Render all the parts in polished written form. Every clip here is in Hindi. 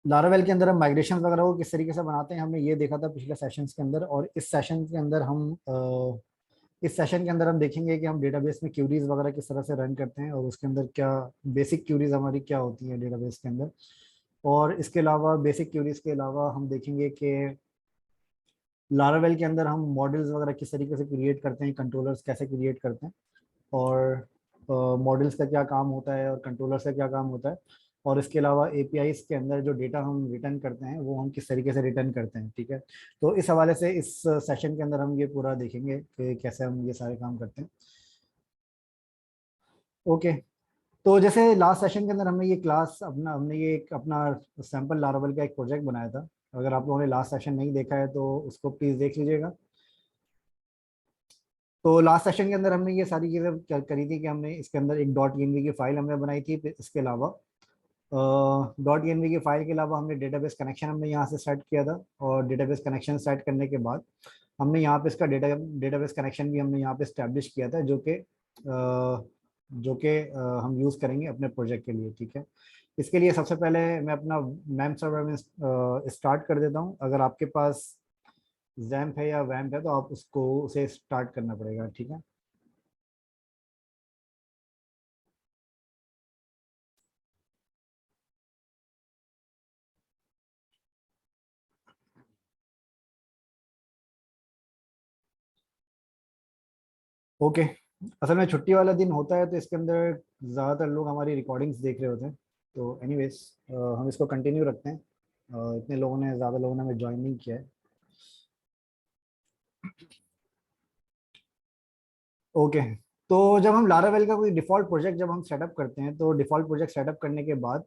लारावेल के अंदर हम माइग्रेशन वगैरह को किस तरीके से बनाते हैं हमने ये देखा था पिछले सेशंस के अंदर। और इस सेशन के अंदर हम देखेंगे कि हम डेटाबेस में क्यूरीज वगैरह किस तरह से रन करते हैं और उसके अंदर क्या बेसिक क्यूरीज हमारी क्या होती हैं डेटाबेस के अंदर। और इसके अलावा बेसिक क्यूरीज के अलावा हम देखेंगे कि लारावेल के अंदर हम मॉडल्स वगैरह किस तरीके से क्रिएट करते हैं, कंट्रोलर्स कैसे क्रिएट करते हैं, और मॉडल्स का क्या काम होता है और कंट्रोलर्स का क्या काम होता है। और इसके अलावा एपीआईज के अंदर जो डेटा हम रिटर्न करते हैं वो हम किस तरीके से रिटर्न करते हैं। ठीक है, तो इस हवाले से इस सेशन के अंदर हम ये पूरा देखेंगे कि कैसे हम ये सारे काम करते हैं। ओके, तो जैसे लास्ट सेशन के अंदर हमने ये क्लास अपना हमने ये एक अपना सैम्पल लारावेल का एक प्रोजेक्ट बनाया था। अगर आप लोगों ने लास्ट सेशन नहीं देखा है तो उसको प्लीज़ देख लीजिएगा। तो लास्ट सेशन के अंदर हमने ये सारी चीज़ें करी थी कि हमने इसके अंदर एक डॉट की फाइल हमने बनाई थी। फिर इसके अलावा डॉट की फाइल के अलावा हमने डेटाबेस कनेक्शन हमने यहाँ से सेट किया था। और डेटाबेस कनेक्शन सेट करने के बाद हमने यहाँ पे इसका डेटाबेस कनेक्शन भी हमने यहाँ पे स्टैब्लिश किया था, जो कि हम यूज़ करेंगे अपने प्रोजेक्ट के लिए। ठीक है, इसके लिए सबसे पहले मैं अपना मैम सर्वर में स्टार्ट कर देता हूँ। अगर आपके पास जैम्प है या वैम्प है तो आप उसको उसे स्टार्ट करना पड़ेगा। ठीक है, ओके। असल में छुट्टी वाला दिन होता है तो इसके अंदर ज़्यादातर लोग हमारी रिकॉर्डिंग्स देख रहे होते हैं। तो एनीवेज हम इसको कंटिन्यू रखते हैं। इतने लोगों ने ज़्यादा लोगों ने हमें ज्वाइन नहीं किया है। ओके, तो जब हम लारावेल का कोई डिफ़ॉल्ट प्रोजेक्ट जब हम सेटअप करते हैं तो डिफ़ॉल्ट प्रोजेक्ट सेटअप करने के बाद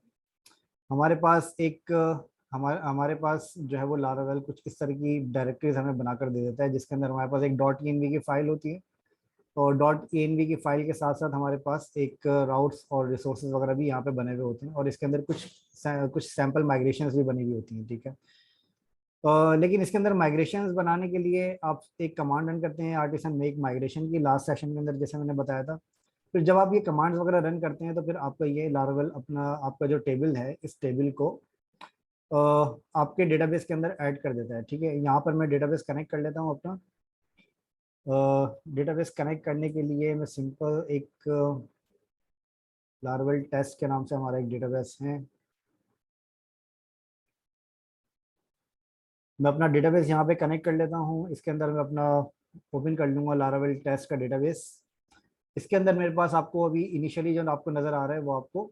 हमारे पास एक हमारे हमारे पास जो है वो लारावेल कुछ इस तरह की डायरेक्टरीज हमें बनाकर दे देता है, जिसके अंदर हमारे पास एक डॉट की फाइल होती है। और डॉट की फाइल के साथ साथ हमारे पास एक राउट्स और रिसोर्सेज वगैरह भी यहाँ पे बने हुए होते हैं। और इसके अंदर कुछ सैम्पल माइग्रेशंस भी बनी हुई होती हैं। ठीक है, लेकिन इसके अंदर माइग्रेशंस बनाने के लिए आप एक कमांड रन करते हैं आर्टिसन मेक माइग्रेशन की, लास्ट सेशन के अंदर जैसे मैंने बताया था। फिर जब आप ये कमांड्स वगैरह रन करते हैं तो फिर आपका ये लारावेल अपना आपका जो टेबल है इस टेबल को अ, आपके डेटाबेस के अंदर ऐड कर देता है। ठीक है, यहाँ पर मैं डेटाबेस कनेक्ट कर लेता हूँ अपना। डेटाबेस कनेक्ट करने के लिए मैं सिंपल एक लार्वल टेस्ट के नाम से हमारा एक डेटाबेस है। मैं अपना डेटाबेस यहाँ पे कनेक्ट कर लेता हूँ। इसके अंदर मैं अपना ओपन कर लूँगा लारावेल टेस्ट का डेटाबेस। इसके अंदर मेरे पास आपको अभी इनिशियली जो आपको नज़र आ रहा है वो आपको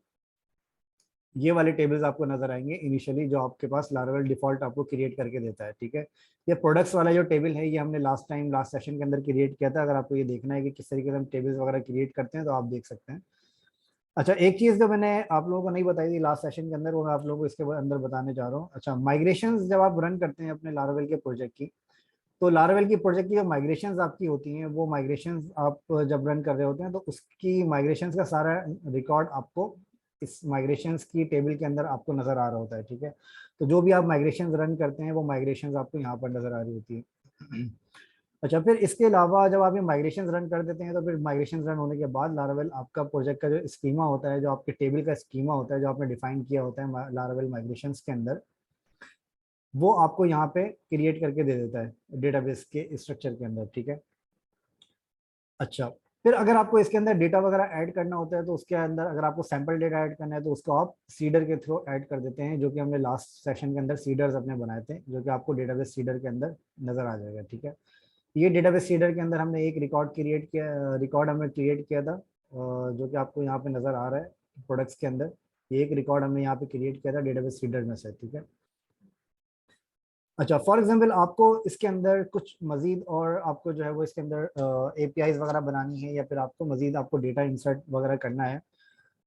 ये वाले टेबल्स आपको नजर आएंगे इनिशियली, जो आपके पास लारावेल डिफॉल्ट आपको क्रिएट करके देता है। ठीक है, ये प्रोडक्ट्स वाला जो टेबल है ये हमने लास्ट सेशन के अंदर क्रिएट किया था। अगर आपको ये देखना है कि किस तरीके से हम टेबल्स वगैरह क्रिएट करते हैं तो आप देख सकते हैं। अच्छा, एक चीज जो मैंने आप लोगों को नहीं बताई थी लास्ट सेशन के अंदर वो मैं आप लोगों को इसके अंदर बताने जा रहा हूँ। अच्छा, माइग्रेशंस जब आप रन करते हैं अपने लारावेल के प्रोजेक्ट की, तो लारावेल की प्रोजेक्ट की जो माइग्रेशंस आपकी होती हैं वो माइग्रेशंस आप जब रन कर रहे होते हैं तो उसकी माइग्रेशंस का सारा रिकॉर्ड आपको इस माइग्रेशंस की टेबल के अंदर आपको नजर आ रहा होता है। ठीक है, तो जो भी आप माइग्रेशंस रन करते हैं वो माइग्रेशंस आपको यहाँ पर नजर आ रही होती है। अच्छा, फिर इसके अलावा जब आप ये माइग्रेशन रन कर देते हैं तो फिर माइग्रेशन रन होने के बाद लारावेल आपका प्रोजेक्ट का जो स्कीमा होता है, जो आपके टेबल का स्कीमा होता है जो आपने डिफाइन किया होता है लारावेल माइग्रेशन के अंदर, वो आपको यहाँ पे क्रिएट करके दे देता है डेटाबेस के स्ट्रक्चर के अंदर। ठीक है, अच्छा, फिर अगर आपको इसके अंदर डेटा वगैरह ऐड करना होता है तो उसके अंदर अगर आपको सैंपल डेटा ऐड करना है तो उसको आप सीडर के थ्रू ऐड कर देते हैं, जो कि हमने लास्ट सेशन के अंदर सीडर्स अपने बनाए थे, जो कि आपको डेटाबेस सीडर के अंदर नजर आ जाएगा। ठीक है, ये डेटाबेस सीडर के अंदर हमने एक रिकॉर्ड हमने क्रिएट किया था, जो कि आपको यहाँ पे नज़र आ रहा है प्रोडक्ट्स के अंदर। ये एक रिकॉर्ड हमने यहाँ पे क्रिएट किया था डेटाबेस सीडर में से। ठीक है, अच्छा, फॉर एग्जांपल आपको इसके अंदर कुछ मजीद और आपको जो है वो इसके अंदर एपीआईज वगैरह बनानी है या फिर आपको मजीद आपको डेटा इंसर्ट वगैरह करना है,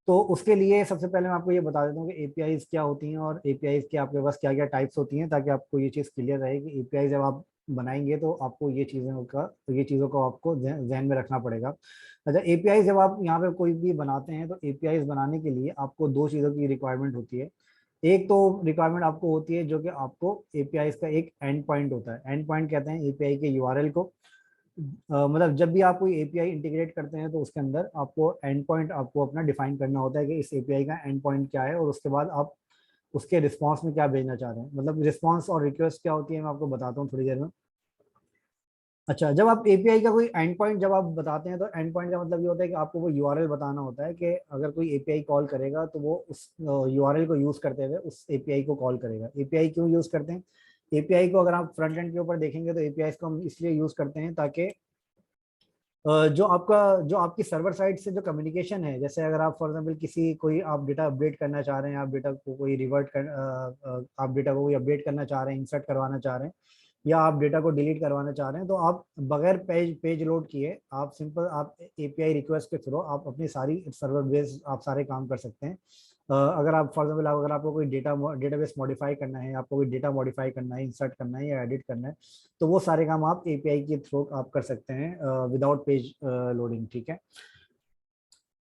तो उसके लिए सबसे पहले मैं आपको ये बता देता हूँ कि एपीआईज क्या होती हैं और एपीआईज के आपके पास क्या क्या टाइप्स होती हैं, ताकि आपको ये चीज़ क्लियर रहे कि एपीआई जब आप बनाएंगे तो आपको ये चीज़ों को आपको जहन में रखना पड़ेगा। अच्छा, एपीआई जब आप यहाँ पे कोई भी बनाते हैं तो एपीआईज बनाने के लिए आपको दो चीज़ों की रिक्वायरमेंट होती है। एक तो रिक्वायरमेंट आपको होती है जो कि आपको एपीआई का एक एंड पॉइंट होता है। एंड पॉइंट कहते हैं एपीआई के यूआरएल को। मतलब जब भी आप कोई एपीआई इंटीग्रेट करते हैं तो उसके अंदर आपको एंड पॉइंट आपको अपना डिफाइन करना होता है कि इस एपीआई का एंड पॉइंट क्या है, और उसके बाद आप उसके रिस्पॉन्स में क्या भेजना चाह रहे हैं, मतलब रिस्पॉन्स और रिक्वेस्ट क्या होती है मैं आपको बताता हूँ थोड़ी देर में। अच्छा, जब आप एपीआई का कोई एंड पॉइंट जब आप बताते हैं तो एंड पॉइंट का मतलब ये होता है कि आपको वो यूआरएल बताना होता है कि अगर कोई एपीआई कॉल करेगा तो वो उस यूआरएल को यूज करते हुए उस एपीआई को कॉल करेगा। एपीआई क्यों यूज करते हैं? एपीआई को अगर आप फ्रंट एंड के ऊपर देखेंगे तो एपीआई को हम इसलिए यूज करते हैं ताकि जो आपकी सर्वर साइड से जो कम्युनिकेशन है, जैसे अगर आप फॉर एग्जांपल किसी कोई आप डेटा अपडेट करना चाह रहे हैं, आप डेटा को कोई रिवर्ट कर आप डेटा को कोई अपडेट करना चाह रहे हैं, इंसर्ट करवाना चाह रहे हैं, या आप डेटा को डिलीट करवाना चाह रहे हैं, तो आप बगैर पेज लोड किए आप सिंपल आप एपीआई रिक्वेस्ट के थ्रू आप अपनी सारी सर्वर बेस आप सारे काम कर सकते हैं। अगर आप फॉर एग्जाम्पल अगर आपको कोई डेटाबेस मॉडिफाई करना है, आपको कोई डेटा मॉडिफाई करना है, इंसर्ट करना है या एडिट करना है, तो वो सारे काम आप एपीआई के थ्रू आप कर सकते हैं विदाउट पेज लोडिंग। ठीक है,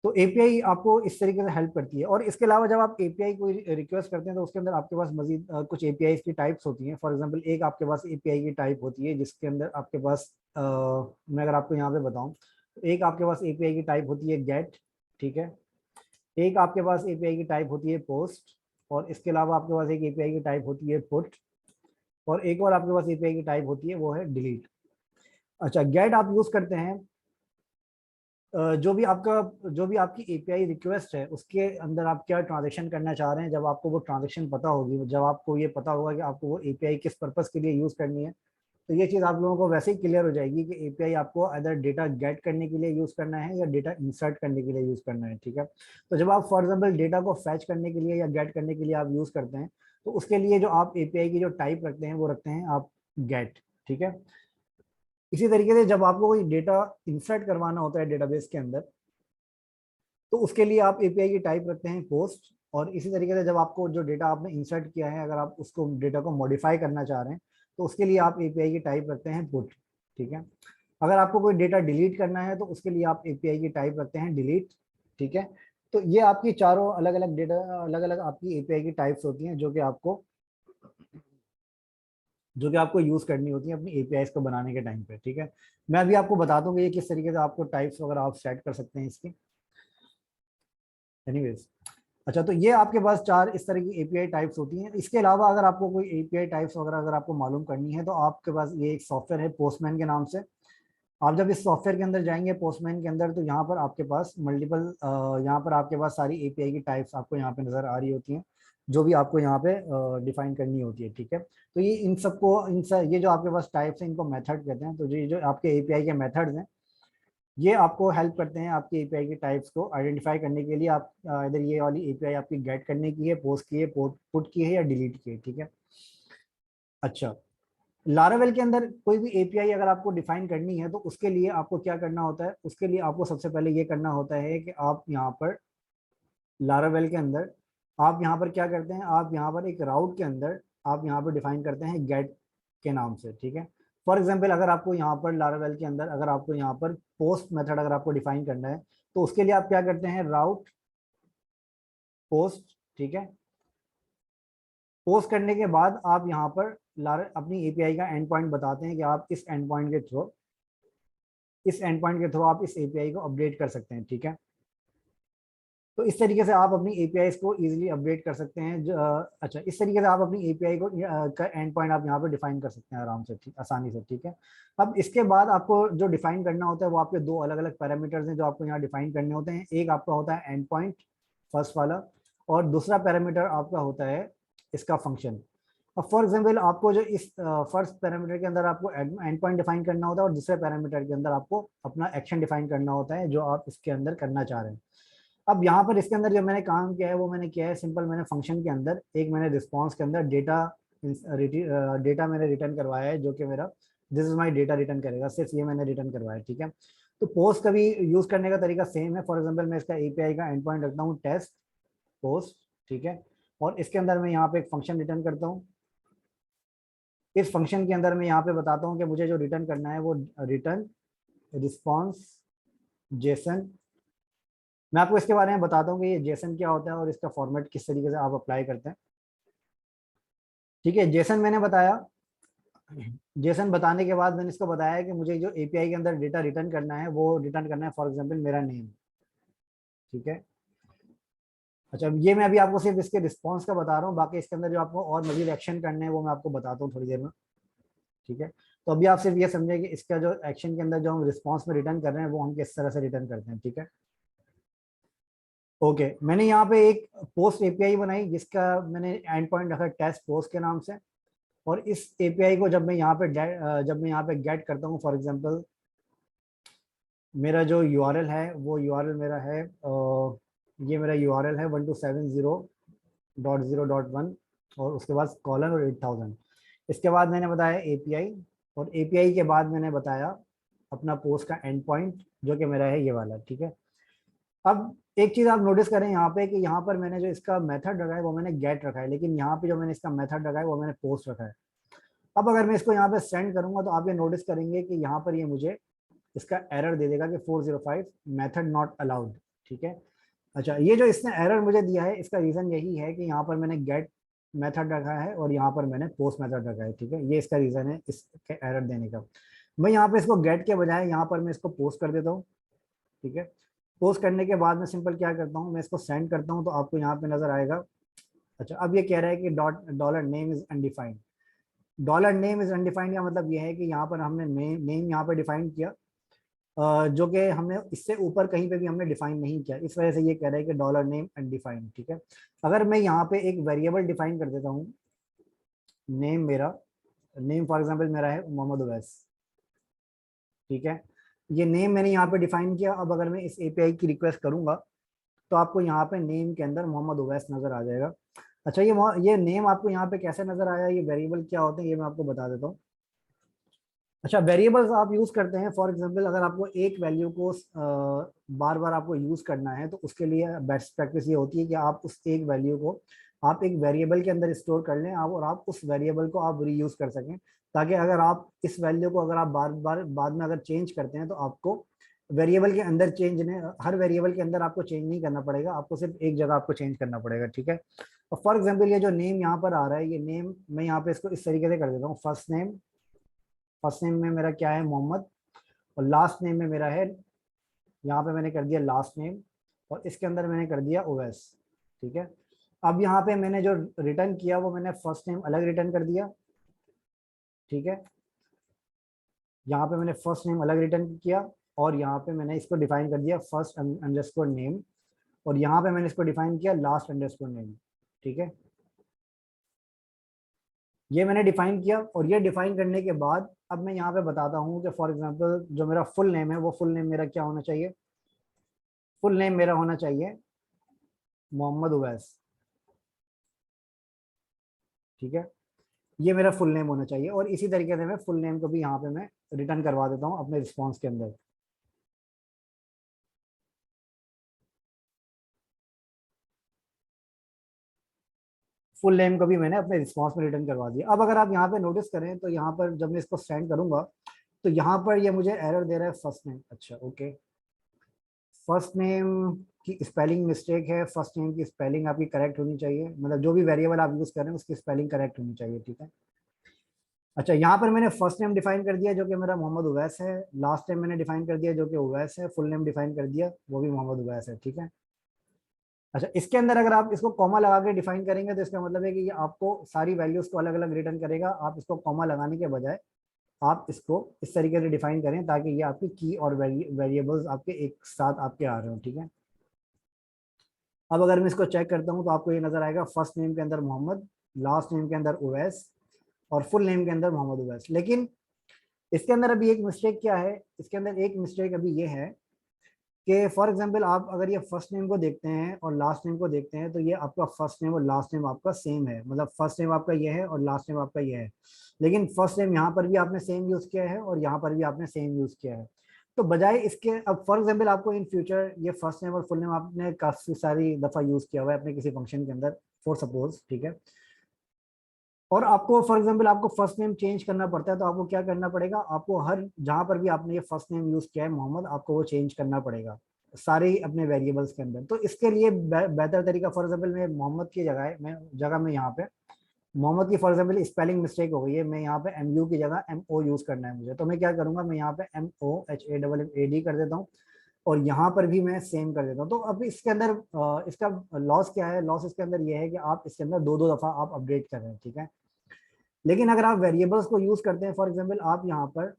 तो एपीआई आपको इस तरीके से हेल्प करती है। और इसके अलावा जब आप एपीआई को रिक्वेस्ट करते हैं तो उसके अंदर आपके पास मजीद कुछ एपीआई की टाइप्स होती हैं। फॉर एग्जांपल एक आपके पास एपीआई की टाइप होती है जिसके अंदर आपके पास मैं अगर आपको यहाँ पे बताऊं तो एक आपके पास एपीआई की टाइप होती है गेट। ठीक है, एक आपके पास एपीआई की टाइप होती है पोस्ट, और इसके अलावा आपके पास एक एपीआई की टाइप होती है पुट, और एक और आपके पास एपीआई की टाइप होती है वो है डिलीट। अच्छा, गेट आप यूज करते हैं जो भी आपकी एपीआई रिक्वेस्ट है उसके अंदर आप क्या ट्रांजेक्शन करना चाह रहे हैं, जब आपको वो ट्रांजेक्शन पता होगी, जब आपको ये पता होगा कि आपको वो एपीआई किस पर्पस के लिए यूज करनी है, तो ये चीज़ आप लोगों को वैसे ही क्लियर हो जाएगी कि एपीआई आपको अदर डेटा गेट करने के लिए यूज करना है या डेटा इंसर्ट करने के लिए यूज करना है। ठीक है, तो जब आप फॉर एग्जाम्पल डेटा को फैच करने के लिए या गेट करने के लिए आप यूज करते हैं तो उसके लिए जो आप एपीआई की जो टाइप रखते हैं वो रखते हैं आप गेट। ठीक है, इसी तरीके से जब आपको कोई डेटा इंसर्ट करवाना होता है डेटाबेस के अंदर तो उसके लिए आप एपीआई की टाइप रखते हैं पोस्ट, और इसी तरीके से जब आपको जो डेटा आपने इंसर्ट किया है अगर आप उसको डेटा को मॉडिफाई करना चाह रहे हैं तो उसके लिए आप एपीआई की टाइप रखते हैं पुट। ठीक है, अगर आपको कोई डेटा डिलीट करना है तो उसके लिए आप एपीआई की टाइप रखते हैं डिलीट। ठीक है, तो ये आपकी चारों अलग अलग डेटा अलग अलग आपकी एपीआई की टाइप्स होती हैं जो कि आपको यूज करनी होती है अपनी एपीआई को बनाने के टाइम पे। ठीक है, मैं अभी आपको बता दूंगा ये किस तरीके से आपको टाइप्स वगैरह आप सेट कर सकते हैं इसकी। एनीवेज, अच्छा, तो ये आपके पास चार इस तरह की एपीआई टाइप्स होती हैं। इसके अलावा अगर आपको कोई एपीआई टाइप्स वगैरह अगर आपको मालूम करनी है तो आपके पास ये एक सॉफ्टवेयर है पोस्टमैन के नाम से। आप जब इस सॉफ्टवेयर के अंदर जाएंगे पोस्टमैन के अंदर तो यहाँ पर आपके पास मल्टीपल यहाँ पर आपके पास सारी एपीआई की टाइप्स आपको यहाँ पे नजर आ रही होती हैं जो भी आपको यहाँ पे डिफाइन करनी होती है। ठीक है, तो ये इन सबको ये जो आपके पास टाइप्स हैं इनको मेथड कहते हैं। तो ये जो आपके एपीआई के मेथड्स हैं ये आपको हेल्प करते हैं आपकी एपीआई की टाइप्स को आइडेंटिफाई करने के लिए। आप इधर ये वाली एपीआई आपकी गेट करने की है, पोस्ट की है, पुट की है या डिलीट की है। ठीक है, अच्छा, लारावेल के अंदर कोई भी एपीआई अगर आपको डिफाइन करनी है तो उसके लिए आपको क्या करना होता है, उसके लिए आपको सबसे पहले ये करना होता है कि आप यहाँ पर लारावेल के अंदर आप यहाँ पर क्या करते हैं, आप यहाँ पर एक राउट के अंदर आप यहाँ पर डिफाइन करते हैं गेट के नाम से। ठीक है, फॉर एग्जाम्पल अगर आपको यहाँ पर लारावेल के अंदर अगर आपको यहाँ पर पोस्ट मेथड अगर आपको डिफाइन करना है तो उसके लिए आप क्या करते हैं, राउट पोस्ट। ठीक है, पोस्ट करने के बाद आप यहाँ पर अपनी एपीआई का एंड पॉइंट बताते हैं कि आप इस एंड पॉइंट के थ्रू आप इस एपीआई को अपडेट कर सकते हैं। ठीक है, तो इस तरीके से आप अपनी एपीआई को इजीली अपडेट कर सकते हैं अच्छा, इस तरीके से आप अपनी एपीआई को का एंड पॉइंट आप यहाँ पर डिफाइन कर सकते हैं आराम से, ठीक, आसानी से। ठीक है, अब इसके बाद आपको जो डिफाइन करना होता है वो आपके दो अलग अलग पैरामीटर्स हैं जो आपको यहाँ डिफाइन करने होते हैं। एक आपका होता है एंड पॉइंट फर्स्ट वाला, और दूसरा पैरामीटर आपका होता है इसका फंक्शन। अब फॉर एग्जाम्पल आपको जो इस फर्स्ट पैरामीटर के अंदर आपको एंड पॉइंट डिफाइन करना होता है और दूसरे पैरामीटर के अंदर आपको अपना एक्शन डिफाइन करना होता है जो आप इसके अंदर करना चाह रहे हैं। अब यहाँ पर इसके अंदर जो मैंने काम किया है वो मैंने किया है सिंपल, मैंने फंक्शन के अंदर एक मैंने रिस्पॉन्स के अंदर डेटा मैंने रिटर्न करवाया है जो कि मेरा this is my data return करेगा, सिर्फ ये मैंने रिटर्न करवाया है। ठीक है, तो पोस्ट का भी यूज करने का तरीका सेम है। फॉर एग्जाम्पल मैं इसका एपीआई का एंड पॉइंट रखता हूँ टेस्ट पोस्ट। ठीक है, और इसके अंदर मैं यहाँ पे एक फंक्शन रिटर्न करता हूँ। इस फंक्शन के अंदर मैं यहाँ पे बताता हूँ कि मुझे जो रिटर्न करना है वो रिटर्न रिस्पॉन्स जेसन। मैं आपको इसके बारे में बताता हूँ कि ये जेसन क्या होता है और इसका फॉर्मेट किस तरीके से आप अप्लाई करते हैं। ठीक है, जेसन मैंने बताया, जेसन बताने के बाद मैंने इसको बताया कि मुझे जो एपीआई के अंदर डेटा रिटर्न करना है वो रिटर्न करना है फॉर एग्जांपल मेरा नेम। ठीक है, अच्छा, ये मैं अभी आपको सिर्फ इसके रिस्पॉन्स का बता रहा हूँ, बाकी इसके अंदर जो आपको और मजीद एक्शन करने हैं वो मैं आपको बताता हूँ थोड़ी देर में, ठीक है। तो अभी आप सिर्फ ये समझे कि इसका जो एक्शन के अंदर जो हम रिस्पॉन्स में रिटर्न कर रहे हैं वो हम किस तरह से रिटर्न करते हैं, ठीक है। ओके, मैंने यहाँ पे एक पोस्ट एपीआई बनाई जिसका मैंने एंड पॉइंट रखा टेस्ट पोस्ट के नाम से। और इस एपीआई को जब मैं यहाँ पे गेट करता हूँ, फॉर एग्जांपल मेरा जो यूआरएल है वो यूआरएल मेरा है ये मेरा यूआरएल है 1270.0.1 और उसके बाद कॉलन और 8000। इसके बाद मैंने बताया एपीआई, और एपीआई के बाद मैंने बताया अपना पोस्ट का एंड पॉइंट जो कि मेरा है ये वाला, ठीक है। अब एक चीज आप नोटिस करें यहाँ पे कि यहाँ पर मैंने जो इसका मेथड रखा है वो मैंने गेट रखा है, लेकिन यहाँ पे जो मैंने इसका मेथड रखा है वो मैंने पोस्ट रखा है। अब अगर मैं इसको यहाँ पे सेंड करूंगा तो आप ये नोटिस करेंगे कि यहाँ पर ये मुझे इसका एरर दे देगा कि 405 मेथड नॉट अलाउड, ठीक है। अच्छा, ये जो इसने एरर मुझे दिया है इसका रीजन यही है कि यहाँ पर मैंने गेट मेथड रखा है और यहाँ पर मैंने पोस्ट मेथड रखा है, ठीक है। ये इसका रीजन है इसके एरर देने का। मैं यहाँ पे इसको गेट के बजाय यहाँ पर मैं इसको पोस्ट कर देता हूँ, ठीक है। पोस्ट करने के बाद मैं सिंपल क्या करता हूँ, मैं इसको सेंड करता हूँ तो आपको यहाँ पे नजर आएगा। अच्छा, अब ये कह रहा है कि dollar name is undefined. Dollar name is undefined का मतलब ये है कि यहाँ पर हमने नेम यहाँ पर डिफाइन किया, जो कि हमने इससे ऊपर कहीं पे भी हमने डिफाइन नहीं किया, इस वजह से ये कह रहा है कि डॉलर नेम अनडिफाइंड, ठीक है। अगर मैं यहाँ पे एक वेरिएबल डिफाइन कर देता हूँ, नेम फॉर एग्जांपल मेरा है मोहम्मद उवैस, ठीक है। ये नेम मैंने यहाँ पे डिफाइन किया। अब अगर मैं इस एपीआई की रिक्वेस्ट करूंगा तो आपको यहाँ पे नेम के अंदर मोहम्मद उवैस नजर आ जाएगा। अच्छा, ये नेम आपको यहाँ पे कैसे नजर आया, ये वेरिएबल क्या होते हैं ये मैं आपको बता देता हूँ। अच्छा, वेरिएबल्स आप यूज करते हैं फॉर एग्जांपल अगर आपको एक वैल्यू को बार बार आपको यूज करना है तो उसके लिए बेस्ट प्रैक्टिस ये होती है कि आप उस एक वैल्यू को आप एक वेरिएबल के अंदर स्टोर कर लें आप, और आप उस वेरिएबल को आप रीयूज कर सकें, ताकि अगर आप इस वैल्यू को अगर आप बार बार बाद में अगर चेंज करते हैं तो आपको वेरिएबल के अंदर चेंज नहीं, हर वेरिएबल के अंदर आपको चेंज नहीं करना पड़ेगा, आपको सिर्फ एक जगह आपको चेंज करना पड़ेगा, ठीक है। और फॉर एग्जाम्पल ये जो नेम यहाँ पर आ रहा है, ये नेम मैं यहाँ पे इसको इस तरीके से कर देता हूँ। फर्स्ट नेम में मेरा क्या है, मोहम्मद, और लास्ट नेम में मेरा है, यहाँ पे मैंने कर दिया लास्ट नेम, और इसके अंदर मैंने कर दिया ओवैस, ठीक है। अब यहाँ पे मैंने जो रिटर्न किया वो मैंने फर्स्ट नेम अलग रिटर्न कर दिया, ठीक है। यहाँ पे मैंने फर्स्ट नेम अलग रिटर्न किया, और यहाँ पे मैंने इसको डिफाइन कर दिया फर्स्ट अंडरस्कोर नेम, और यहाँ पे मैंने इसको डिफाइन किया लास्ट अंडरस्कोर नेम, ठीक है। ये मैंने डिफाइन किया, और ये डिफाइन करने के बाद अब मैं यहाँ पे बताता हूँ कि फॉर एग्जांपल जो मेरा फुल नेम है वो फुल नेम मेरा क्या होना चाहिए। फुल नेम मेरा होना चाहिए मोहम्मद उवैस, ठीक है। ये मेरा फुल नेम होना चाहिए, और इसी तरीके से मैं फुल नेम को भी यहाँ पे मैं रिटर्न करवा देता हूँ अपने रिस्पॉन्स के अंदर। फुल नेम को भी मैंने अपने रिस्पॉन्स में रिटर्न करवा दिया। अब अगर आप यहाँ पे नोटिस करें तो यहाँ पर जब मैं इसको सेंड करूंगा तो यहाँ पर ये मुझे एरर दे रहा है फर्स्ट नेम। अच्छा, ओके, फर्स्ट नेम की स्पेलिंग मिस्टेक है, फर्स्ट नेम की स्पेलिंग आपकी करेक्ट होनी चाहिए, मतलब जो भी वेरिएबल आप यूज कर रहे हैं उसकी स्पेलिंग करेक्ट होनी चाहिए, ठीक है। अच्छा, यहाँ पर मैंने फर्स्ट नेम डिफाइन कर दिया जो कि मेरा मोहम्मद उवैस है, लास्ट नेम मैंने डिफाइन कर दिया जो कि उवैस है, फुल नेम डिफाइन कर दिया वो भी मोहम्मद उवैस है, ठीक है। अच्छा, इसके अंदर अगर आप इसको कॉमा लगा के डिफाइन करेंगे तो इसका मतलब है कि ये आपको सारी वैल्यूज को अलग अलग रिटर्न करेगा। आप इसको कॉमा लगाने के बजाय आप इसको इस तरीके से डिफाइन करें ताकि ये आपकी की और वेरिएबल्स आपके एक साथ आपके आ रहे हो, ठीक है। अब अगर मैं इसको चेक करता हूँ तो आपको ये नजर आएगा फर्स्ट नेम के अंदर मोहम्मद, लास्ट नेम के अंदर उवैस, और फुल नेम के अंदर मोहम्मद उवैस। लेकिन इसके अंदर अभी एक मिस्टेक क्या है, इसके अंदर एक मिस्टेक अभी ये है कि फॉर एग्जांपल आप अगर ये फर्स्ट नेम को देखते हैं और लास्ट नेम को देखते हैं तो ये आपका फर्स्ट नेम और लास्ट नेम आपका सेम है, मतलब फर्स्ट नेम आपका ये है और लास्ट नेम आपका ये है। लेकिन फर्स्ट नेम यहाँ पर भी आपने सेम यूज किया है और यहाँ पर भी आपने सेम यूज किया है। तो बजाय इसके, अब फॉर एग्जाम्पल आपको इन फ्यूचर ये फर्स्ट नेम और फुल नेम आपने काफी सारी दफा यूज किया हुआ है अपने किसी फंक्शन के अंदर फॉर सपोज, ठीक है। और आपको फॉर एग्जांपल आपको फर्स्ट नेम चेंज करना पड़ता है तो आपको क्या करना पड़ेगा, आपको हर जहां पर भी आपने ये फर्स्ट नेम यूज किया है मोहम्मद, आपको वो चेंज करना पड़ेगा सारे अपने वेरिएबल्स के अंदर। तो इसके लिए बेहतर तरीका, फॉर एग्जांपल मैं मोहम्मद की जगह में यहाँ पे मोहम्मद की फॉर एग्जांपल स्पेलिंग मिस्टेक हो गई है, मैं यहाँ पे MU की जगह MO यूज करना है मुझे, तो मैं क्या करूंगा, मैं यहाँ पे MOHAMMAD कर देता हूँ। और यहाँ पर भी मैं सेम कर देता हूँ। तो अब इसके अंदर इसका लॉस क्या है, लॉस इसके अंदर ये है कि आप इसके अंदर दो दो दफा आप अपडेट कर रहे हैं, ठीक है। लेकिन अगर आप वेरिएबल्स को यूज करते हैं, फॉर एग्जाम्पल आप यहाँ पर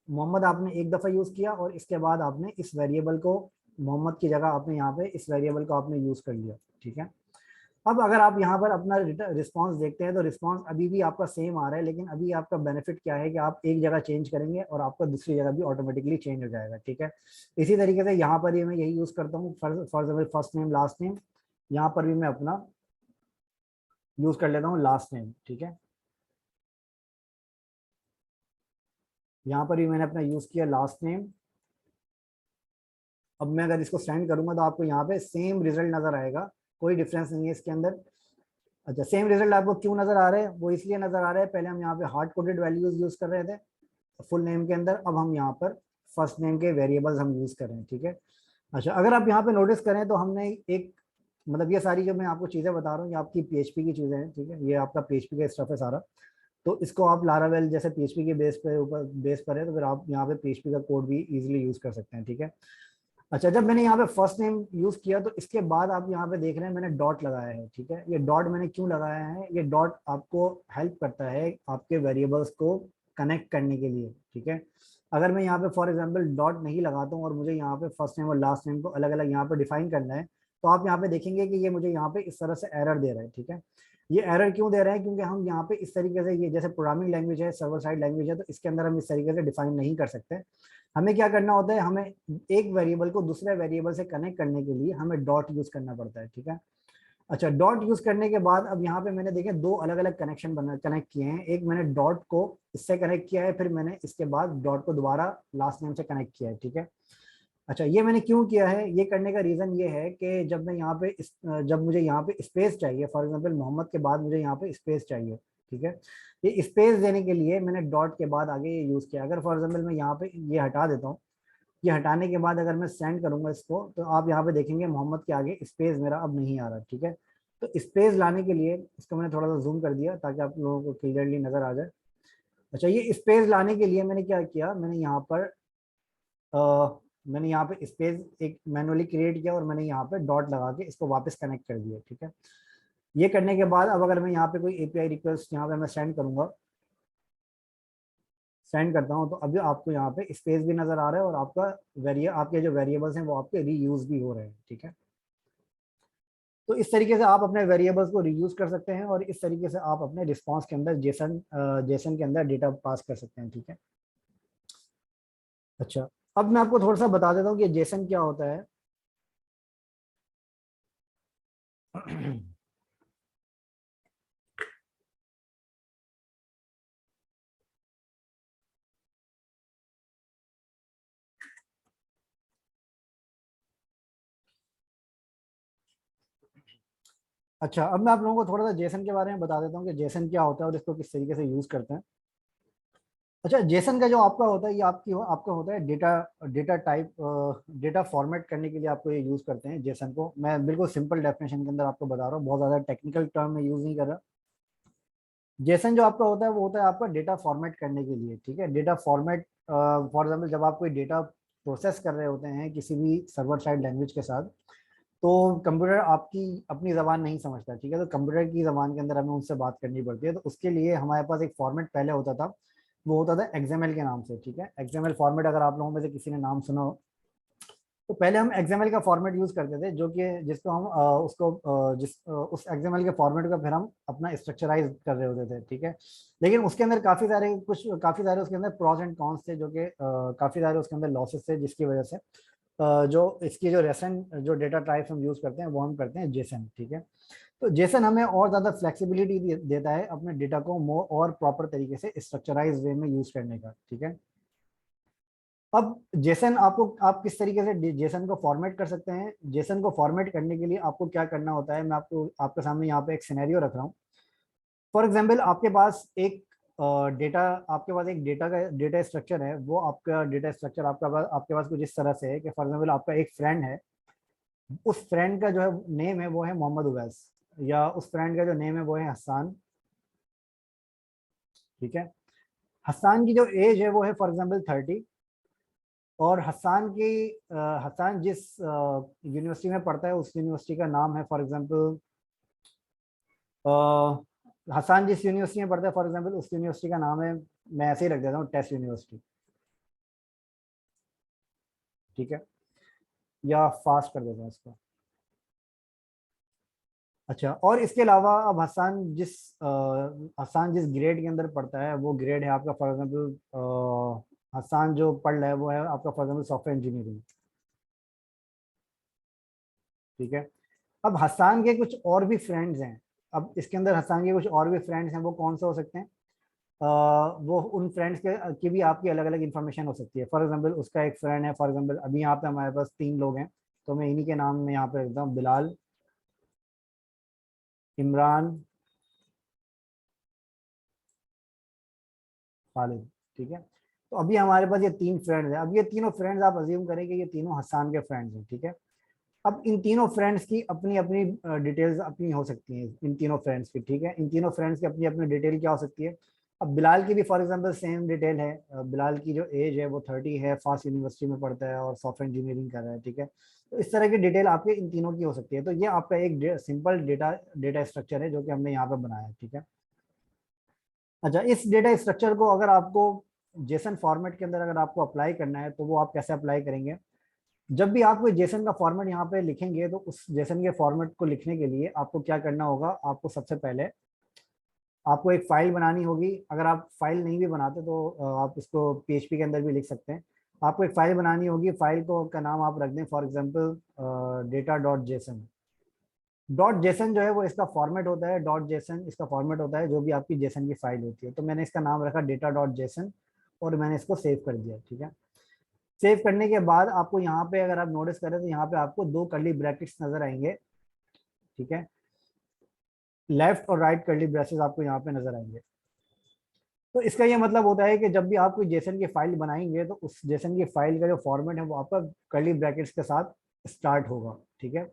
मोहम्मद आपने एक दफा यूज किया और इसके बाद आपने इस वेरिएबल को, मोहम्मद की जगह आपने यहाँ पे इस वेरिएबल को आपने यूज कर लिया, ठीक है। अब अगर आप यहाँ पर अपना रिस्पांस देखते हैं तो रिस्पांस अभी भी आपका सेम आ रहा है, लेकिन अभी आपका बेनिफिट क्या है कि आप एक जगह चेंज करेंगे और आपका दूसरी जगह भी ऑटोमेटिकली चेंज हो जाएगा, ठीक है। इसी तरीके से यहाँ पर ही मैं यही यूज करता हूँ, for example first name last name, यहाँ पर भी मैं अपना यूज कर लेता हूँ लास्ट नेम, ठीक है। यहाँ पर भी मैंने अपना यूज किया लास्ट नेम। अब मैं अगर इसको सेंड करूंगा तो आपको यहाँ पे सेम रिजल्ट नजर आएगा, कोई डिफरेंस नहीं है इसके अंदर। अच्छा, सेम रिजल्ट आपको क्यों नजर आ रहे हैं, वो इसलिए नजर आ रहे हैं, पहले हम यहाँ पे हार्ड कोडेड वैल्यूज यूज कर रहे थे फुल नेम के अंदर, अब हम यहाँ पर फर्स्ट नेम के वेरिएबल्स हम यूज कर रहे हैं, ठीक है। अच्छा, अगर आप यहाँ पे नोटिस करें तो हमने एक, मतलब ये सारी जो मैं आपको चीजें बता रहा हूँ ये आपकी पीएचपी की चीजें हैं, ठीक है। ये आपका पीएचपी का स्टफ है सारा। तो इसको आप लारावेल जैसे पीएचपी के बेस पर है, तो फिर आप यहाँ पे पीएचपी का कोड भी इजीली यूज कर सकते हैं, ठीक है। अच्छा, जब मैंने यहाँ पे फर्स्ट नेम यूज किया तो इसके बाद आप यहाँ पे देख रहे हैं मैंने डॉट लगाया है, ठीक है। ये डॉट मैंने क्यों लगाया है, ये डॉट आपको हेल्प करता है आपके वेरिएबल्स को कनेक्ट करने के लिए, ठीक है। अगर मैं यहाँ पे फॉर एग्जांपल डॉट नहीं लगाता हूँ और मुझे यहाँ पे फर्स्ट नेम और लास्ट नेम को अलग अलग यहाँ पे डिफाइन करना है, तो आप यहाँ पे देखेंगे कि ये मुझे यहाँ पे इस तरह से एरर दे रहा है, ठीक है। ये एरर क्यों दे रहा है, क्योंकि हम यहाँ पे इस तरीके से, ये जैसे प्रोग्रामिंग लैंग्वेज है, सर्वर साइड लैंग्वेज है, तो इसके अंदर हम इस तरीके से डिफाइन नहीं कर सकते। हमें क्या करना होता है, हमें एक वेरिएबल को दूसरे वेरिएबल से कनेक्ट करने के लिए हमें डॉट यूज करना पड़ता है, ठीक है। अच्छा, डॉट यूज करने के बाद अब यहाँ पे मैंने देखे दो अलग अलग कनेक्शन बना कनेक्ट किए हैं, एक मैंने डॉट को इससे कनेक्ट किया है, फिर मैंने इसके बाद डॉट को दोबारा लास्ट नेम से कनेक्ट किया है, ठीक है। अच्छा, ये मैंने क्यों किया है, ये करने का रीजन ये है कि जब मैं यहाँ पे जब मुझे यहाँ पे स्पेस चाहिए, फॉर एग्जांपल मोहम्मद के बाद मुझे यहाँ पे स्पेस चाहिए, ठीक है। ये स्पेस देने के लिए मैंने डॉट के बाद आगे ये यूज किया। अगर फॉर एग्जांपल मैं यहाँ पे ये हटा देता हूँ, ये हटाने के बाद अगर मैं सेंड करूंगा इसको, तो आप यहाँ पे देखेंगे मोहम्मद के आगे स्पेस मेरा अब नहीं आ रहा, ठीक है। तो स्पेस लाने के लिए इसको मैंने थोड़ा सा जूम कर दिया ताकि आप लोगों को क्लियरली नजर आ जाए। अच्छा, ये स्पेस लाने के लिए मैंने क्या किया, मैंने यहाँ पे स्पेस एक मैनुअली क्रिएट किया और मैंने यहाँ पे डॉट लगा के इसको वापस कनेक्ट कर दिया, ठीक है। ये करने के बाद अब अगर मैं यहाँ पे कोई एपीआई रिक्वेस्ट यहाँ पे मैं सेंड करूंगा, सेंड करता हूँ, तो अभी आपको यहाँ पे स्पेस भी नजर आ रहा है और आपके जो वेरिएबल्स हैं वो आपके रीयूज भी हो रहे हैं, ठीक है। तो इस तरीके से आप अपने वेरिएबल्स को रीयूज कर सकते हैं और इस तरीके से आप अपने रिस्पांस के अंदर जेसन के अंदर डेटा पास कर सकते हैं, ठीक है। अच्छा, अब मैं आपको थोड़ा सा बता देता हूँ कि जेसन क्या होता है। अच्छा, अब मैं आप लोगों को थोड़ा सा जेसन के बारे में बता देता हूँ कि जेसन क्या होता है और इसको किस तरीके से यूज करते हैं। अच्छा, जेसन का जो आपका होता है, ये आपका होता है data data type data format करने के लिए आपको ये यूज करते हैं जेसन को। मैं बिल्कुल सिंपल डेफिनेशन के अंदर आपको बता रहा हूँ, बहुत ज्यादा टेक्निकल टर्म में यूज नहीं कर रहा। जेसन जो आपका होता है वो होता है आपका डेटा फॉर्मेट करने के लिए, ठीक है। डेटा फॉर्मेट, फॉर एग्जाम्पल जब आप कोई डेटा प्रोसेस कर रहे होते हैं किसी भी सर्वर साइड लैंग्वेज के साथ, तो कंप्यूटर आपकी अपनी जबान नहीं समझता, ठीक है। तो कंप्यूटर की जबान के अंदर हमें उनसे बात करनी पड़ती है, तो उसके लिए हमारे पास एक फॉर्मेट पहले होता था, वो होता था एक्सएमएल के नाम से, ठीक है। एक्सएमएल फॉर्मेट अगर आप लोगों में से किसी ने नाम सुना हो, तो पहले हम एक्सएमएल का फॉर्मेट यूज करते थे, जो कि जिसको हम उस एक्सएमएल के फॉर्मेट का फिर हम अपना स्ट्रक्चराइज कर रहे होते थे, ठीक है। लेकिन उसके अंदर काफी सारे उसके अंदर प्रॉस एंड कॉन्स थे, जो कि काफी सारे उसके अंदर लॉसेस थे, जिसकी वजह से जो इसकी जो रेसन जो डेटा टाइप्स हम यूज करते हैं वो हम करते हैं जेसन, ठीक है। तो जेसन हमें और ज्यादा फ्लेक्सिबिलिटी देता है अपने डेटा को मोर और प्रॉपर तरीके से स्ट्रक्चराइज वे में यूज करने का, ठीक है। अब जेसन आप किस तरीके से जेसन को फॉर्मेट कर सकते हैं, जेसन को फॉर्मेट करने के लिए आपको क्या करना होता है, मैं आपको आपके सामने यहाँ पे एक सिनेरियो रख रहा हूँ। फॉर एग्जाम्पल आपके पास एक डेटा स्ट्रक्चर है, वो आपका डेटा स्ट्रक्चर आपके पास कुछ इस तरह से है कि फॉर एग्जाम्पल आपका एक फ्रेंड है, उस फ्रेंड का जो है नेम है वो है मोहम्मद उवैस, या उस फ्रेंड का जो नेम है वो है हसान, ठीक है। हसान की जो एज है वो है फॉर एग्जाम्पल 30, और हसान जिस यूनिवर्सिटी में पढ़ता है उस यूनिवर्सिटी का नाम है, फॉर एग्जांपल हसान जिस यूनिवर्सिटी में पढ़ता है फॉर एग्जांपल उस यूनिवर्सिटी का नाम है, मैं ऐसे ही रख देता हूँ, टेस्ट यूनिवर्सिटी, ठीक है, या फास्ट कर देता हूँ इसको। अच्छा, और इसके अलावा अब हसान जिस ग्रेड के अंदर पढ़ता है वो ग्रेड है आपका, फॉर एग्जांपल हसान जो पढ़ रहा है वो है आपका फॉर एग्जांपल सॉफ्टवेयर इंजीनियरिंग, ठीक है। अब हसान के कुछ और भी फ्रेंड्स हैं, अब इसके अंदर हसान के कुछ और भी फ्रेंड्स हैं, वो कौन से हो सकते हैं? वो उन फ्रेंड्स के की भी आपकी अलग अलग इन्फॉर्मेशन हो सकती है। फॉर एग्जांपल उसका एक फ्रेंड है, फॉर एग्जांपल अभी यहाँ पे हमारे पास 3 लोग हैं, तो मैं इन्हीं के नाम में यहाँ पे रखता हूँ, बिलाल, इमरान, खालिद, ठीक है। तो अभी हमारे पास ये 3 फ्रेंड्स हैं। अब ये तीनों फ्रेंड्स आप अज्यूम करें कि ये तीनों हसान के फ्रेंड्स हैं, ठीक है। अब इन तीनों फ्रेंड्स की अपनी अपनी डिटेल्स अपनी हो सकती हैं, इन तीनों फ्रेंड्स की, ठीक है। इन तीनों फ्रेंड्स की अपनी अपनी डिटेल क्या हो सकती है? अब बिलाल की भी फॉर एग्जांपल सेम डिटेल है, बिलाल की जो एज है वो 30 है, फास्ट यूनिवर्सिटी में पढ़ता है और सॉफ्टवेयर इंजीनियरिंग कर रहा है, ठीक है। तो इस तरह की डिटेल आपके इन तीनों की हो सकती है। तो ये आपका एक सिंपल डेटा डेटा स्ट्रक्चर है जो कि हमने यहाँ पे बनाया है, ठीक है। अच्छा, इस डेटा स्ट्रक्चर को अगर आपको जेसन फॉर्मेट के अंदर अगर आपको अप्लाई करना है तो वो आप कैसे अप्लाई करेंगे? जब भी आप कोई जेसन का फॉर्मेट यहाँ पे लिखेंगे तो उस जेसन के फॉर्मेट को लिखने के लिए आपको क्या करना होगा? आपको सबसे पहले आपको एक फाइल बनानी होगी। अगर आप फाइल नहीं भी बनाते तो आप इसको पीएचपी के अंदर भी लिख सकते हैं। आपको एक फाइल बनानी होगी, फाइल को का नाम आप रख दें for example data dot JSON. Dot JSON जो है वो इसका फॉर्मेट होता है, डॉट जेसन इसका फॉर्मेट होता है जो भी आपकी जेसन की फाइल होती है। तो मैंने इसका नाम रखा डेटा डॉट जेसन और मैंने इसको सेव कर दिया, ठीक है। सेव करने के बाद आपको यहाँ पे अगर आप नोटिस करें तो यहाँ पे आपको 2 कर्ली ब्रैकेट्स नजर आएंगे, ठीक है। लेफ्ट और राइट कर्ली ब्रैकेट्स आपको यहाँ पे नजर आएंगे। तो इसका ये मतलब होता है कि जब भी आप कोई जेसन की फाइल बनाएंगे तो उस जेसन की फाइल का जो फॉर्मेट है वो आपका कर्ली ब्रैकेट्स के साथ स्टार्ट होगा, ठीक है।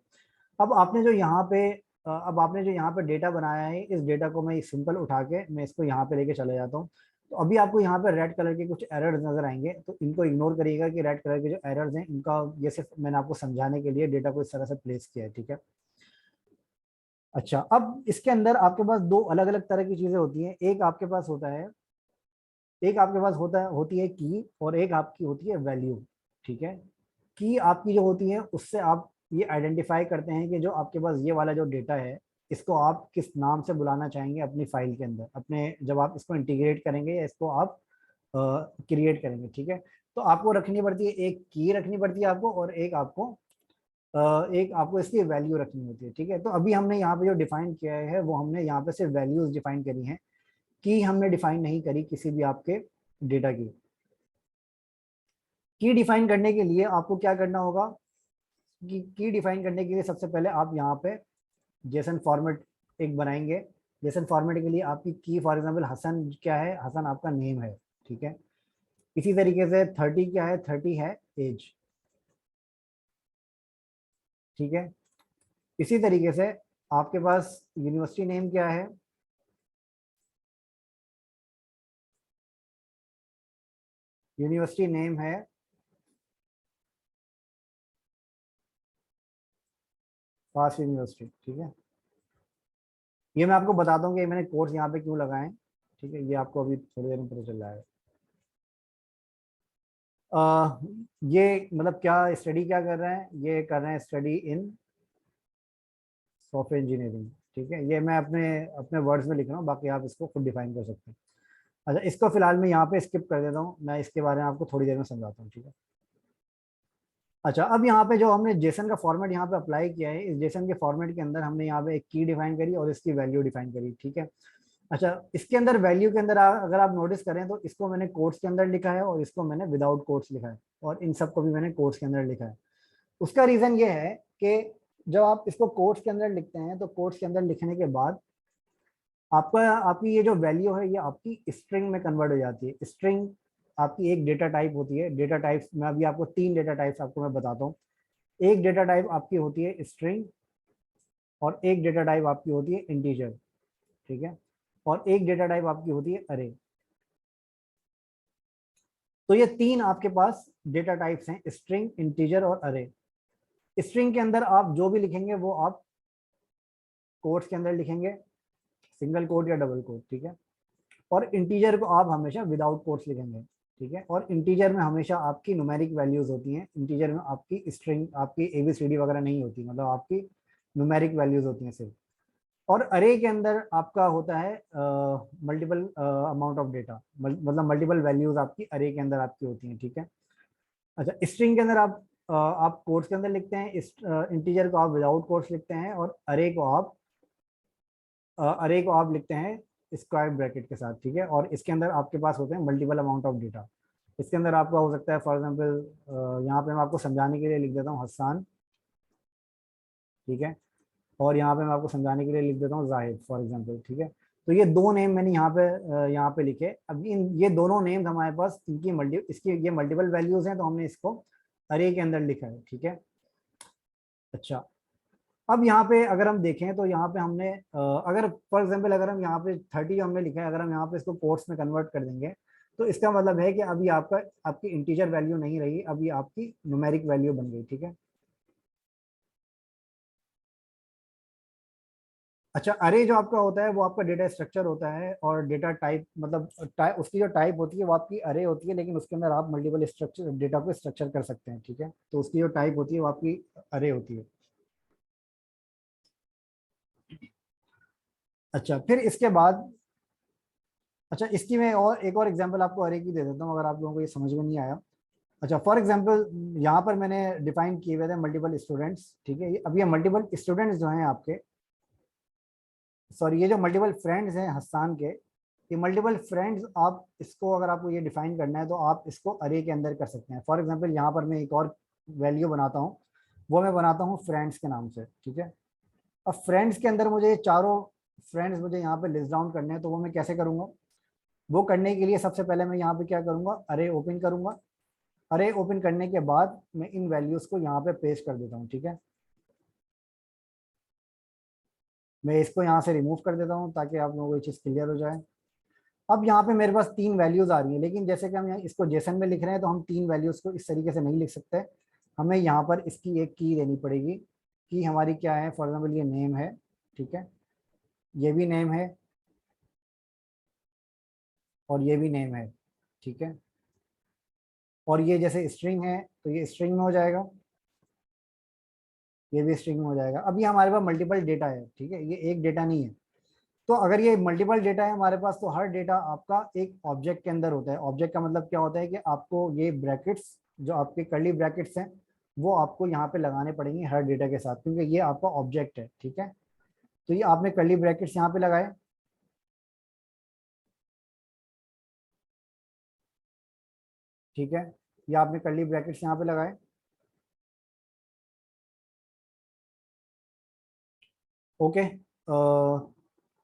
अब आपने जो यहाँ पे अब आपने जो यहाँ पे डेटा बनाया है, इस डेटा को मैं सिंपल उठा के मैं इसको यहाँ पे लेके चले जाता हूँ। तो अभी आपको यहाँ पे रेड कलर के कुछ एरर्स नजर आएंगे, तो इनको इग्नोर करिएगा कि रेड कलर के जो एरर्स हैं इनका, ये सिर्फ मैंने आपको समझाने के लिए डेटा को इस तरह से प्लेस किया है, ठीक है। अच्छा, अब इसके अंदर आपके पास 2 अलग अलग तरह की चीजें होती हैं। एक आपके पास होता है, एक आपके पास होती है की, और एक आपकी होती है वैल्यू, ठीक है। की आपकी जो होती है उससे आप ये आइडेंटिफाई करते हैं कि जो आपके पास ये वाला जो डेटा है इसको आप किस नाम से बुलाना चाहेंगे अपनी फाइल के अंदर, अपने जब आप इसको इंटीग्रेट करेंगे या इसको आप क्रिएट करेंगे, ठीक है। तो आपको रखनी पड़ती है, एक की रखनी पड़ती है आपको, और एक आपको इसकी वैल्यू रखनी होती है, ठीक है। तो अभी हमने यहाँ पे जो डिफाइन किया है वो हमने यहाँ पे सिर्फ वैल्यूज डिफाइन करी हैं, की हमने डिफाइन नहीं करी किसी भी आपके डेटा की डिफाइन करने के लिए आपको क्या करना होगा? की डिफाइन करने के लिए सबसे पहले आप यहाँ पे जेसन फॉर्मेट एक बनाएंगे। जेसन फॉर्मेट के लिए आपकी की फॉर एग्जांपल हसन क्या है? हसन आपका नेम है, ठीक है। इसी तरीके से 30 क्या है? 30 है एज, ठीक है। इसी तरीके से आपके पास यूनिवर्सिटी नेम क्या है? यूनिवर्सिटी नेम है फास्ट यूनिवर्सिटी, ठीक है। ये मैं आपको बताता हूँ कि मैंने कोर्स यहाँ पे क्यों लगाए हैं, ठीक है। ये आपको अभी थोड़ी देर में पता चल जाएगा। ये मतलब क्या स्टडी क्या कर रहे हैं? ये कर रहे हैं स्टडी इन सॉफ्टवेयर इंजीनियरिंग, ठीक है। ये मैं अपने अपने वर्ड्स में लिख रहा हूँ, बाकी आप इसको खुद डिफाइन कर सकते हैं। अच्छा, इसको फिलहाल मैं यहाँ पे स्किप कर देता हूँ, मैं इसके बारे में आपको थोड़ी देर में समझाता हूँ, ठीक है। अच्छा, अब यहाँ पे जो हमने जेसन का फॉर्मेट यहाँ पे अप्लाई किया है, इस जेसन के फॉर्मेट के अंदर हमने यहाँ पे एक की डिफाइन करी और इसकी वैल्यू डिफाइन करी, ठीक है। अच्छा, इसके अंदर वैल्यू के अंदर अगर आप नोटिस करें तो इसको मैंने कोट्स के अंदर लिखा है और इसको मैंने विदाउट कोट्स लिखा है, और इन सबको भी मैंने कोट्स के अंदर लिखा है। उसका रीजन ये है कि जब आप इसको कोट्स के अंदर लिखते हैं तो कोट्स के अंदर लिखने के बाद आपका आपकी ये जो वैल्यू है ये आपकी स्ट्रिंग में कन्वर्ट हो जाती है। स्ट्रिंग आपकी एक डेटा टाइप होती है। डेटा टाइप्स में अभी आपको 3 डेटा टाइप्स आपको मैं बताता हूँ। एक डेटा टाइप आपकी होती है स्ट्रिंग, और एक डेटा टाइप आपकी होती है इंटीजर, ठीक है, और एक डेटा टाइप आपकी होती है अरे। तो ये तीन आपके पास डेटा टाइप्स हैं, स्ट्रिंग, इंटीजर और अरे। स्ट्रिंग के अंदर आप जो भी लिखेंगे वो आप कोट्स के अंदर लिखेंगे, सिंगल कोट या डबल कोट, ठीक है। और इंटीजर को आप हमेशा विदाउट कोट्स लिखेंगे, ठीक है। और इंटीजर में हमेशा आपकी न्यूमेरिक वैल्यूज होती हैं, इंटीजर में आपकी स्ट्रिंग, आपकी एबीसीडी वगैरह नहीं होती, मतलब आपकी न्यूमेरिक वैल्यूज होती हैं सिर्फ। और अरे के अंदर आपका होता है मल्टीपल अमाउंट ऑफ डेटा, मतलब मल्टीपल वैल्यूज आपकी अरे के अंदर आपकी होती हैं, ठीक है। अच्छा, स्ट्रिंग के अंदर आप कोट्स के अंदर लिखते हैं, इंटीजर को आप विदाउट कोट्स लिखते हैं, और अरे को आप लिखते हैं स्क्वायर ब्रैकेट के साथ, ठीक है। और इसके अंदर आपके पास होते हैं मल्टीपल अमाउंट ऑफ डेटा। इसके अंदर आपका हो सकता है, फॉर एग्जांपल यहाँ पे मैं आपको समझाने के लिए लिख देता हूँ हसन, ठीक है। और यहाँ पे मैं आपको समझाने के लिए लिख देता हूँ जाहिद, फॉर एग्जांपल, ठीक है। तो ये दो नेम मैंने यहाँ पे लिखे। अब ये दोनों नेम्स हमारे पास, इसकी ये मल्टीपल वैल्यूज हैं, तो हमने इसको अरे के अंदर लिखा है, ठीक है। अच्छा, अब यहाँ पे अगर हम देखें तो यहाँ पे हमने अगर फॉर एग्जांपल अगर हम यहाँ पे 30 हमने लिखा है, अगर हम यहाँ पे इसको कोट्स में कन्वर्ट कर देंगे, तो इसका मतलब है कि अभी आपकी इंटीजर वैल्यू नहीं रही, अभी आपकी न्यूमेरिक वैल्यू बन गई, ठीक है। अच्छा, अरे जो आपका होता है वो आपका डेटा स्ट्रक्चर होता है, और डेटा टाइप मतलब उसकी जो टाइप होती है वो आपकी अरे होती है, लेकिन उसके अंदर आप मल्टीपल स्ट्रक्चर डेटा को स्ट्रक्चर कर सकते हैं, ठीक है। तो उसकी जो टाइप होती है वो आपकी अरे होती है। अच्छा, फिर इसके बाद, अच्छा इसकी मैं और एक और एग्जांपल आपको अरे की दे देता हूँ, अगर आप लोगों को ये समझ में नहीं आया। अच्छा, फॉर एग्जांपल यहाँ पर मैंने डिफाइन किए हुए थे मल्टीपल स्टूडेंट्स, ठीक है। अब ये मल्टीपल स्टूडेंट्स जो हैं आपके, सॉरी, ये जो मल्टीपल फ्रेंड्स हैं हस्सान के, ये मल्टीपल फ्रेंड्स, आप इसको अगर आपको ये डिफाइन करना है तो आप इसको अरे के अंदर कर सकते हैं। फॉर एग्जांपल यहाँ पर मैं एक और वैल्यू बनाता हूँ, वो मैं बनाता हूँ फ्रेंड्स के नाम से, ठीक है। अब फ्रेंड्स के अंदर मुझे चारों फ्रेंड्स मुझे यहाँ पे लिस्ट डाउन करने हैं, तो वो मैं कैसे करूँगा? वो करने के लिए सबसे पहले मैं यहाँ पे क्या करूँगा, अरे ओपन करूँगा। अरे ओपन करने के बाद मैं इन वैल्यूज़ को यहाँ पे पेस्ट कर देता हूँ, ठीक है। मैं इसको यहाँ से रिमूव कर देता हूँ ताकि आप लोगों को ये चीज़ क्लियर हो जाए। अब यहाँ पे मेरे पास तीन वैल्यूज आ रही है, लेकिन जैसे कि हम यहाँ इसको जेसन में लिख रहे हैं, तो हम तीन वैल्यूज को इस तरीके से नहीं लिख सकते। हमें यहाँ पर इसकी एक की देनी पड़ेगी। की हमारी क्या है? फॉर एग्जाम्पल ये नेम है, ठीक है, ये भी नेम है, और ये भी नेम है, ठीक है। और ये जैसे स्ट्रिंग है तो ये स्ट्रिंग में हो जाएगा, ये भी स्ट्रिंग में हो जाएगा। अब ये हमारे पास मल्टीपल डेटा है, ठीक है, ये एक डेटा नहीं है। तो अगर ये मल्टीपल डेटा है हमारे पास, तो हर डेटा आपका एक ऑब्जेक्ट के अंदर होता है। ऑब्जेक्ट का मतलब क्या होता है कि आपको ये ब्रैकेट्स, जो आपके कर्ली ब्रैकेट्स हैं, वो आपको यहाँ पे लगाने पड़ेंगे हर डेटा के साथ, क्योंकि ये आपका ऑब्जेक्ट है, ठीक है। तो ये आपने कर्ली ब्रैकेट्स यहाँ पे लगाए, ठीक है, ये आपने कर्ली ब्रैकेट्स यहाँ पे लगाए, ओके।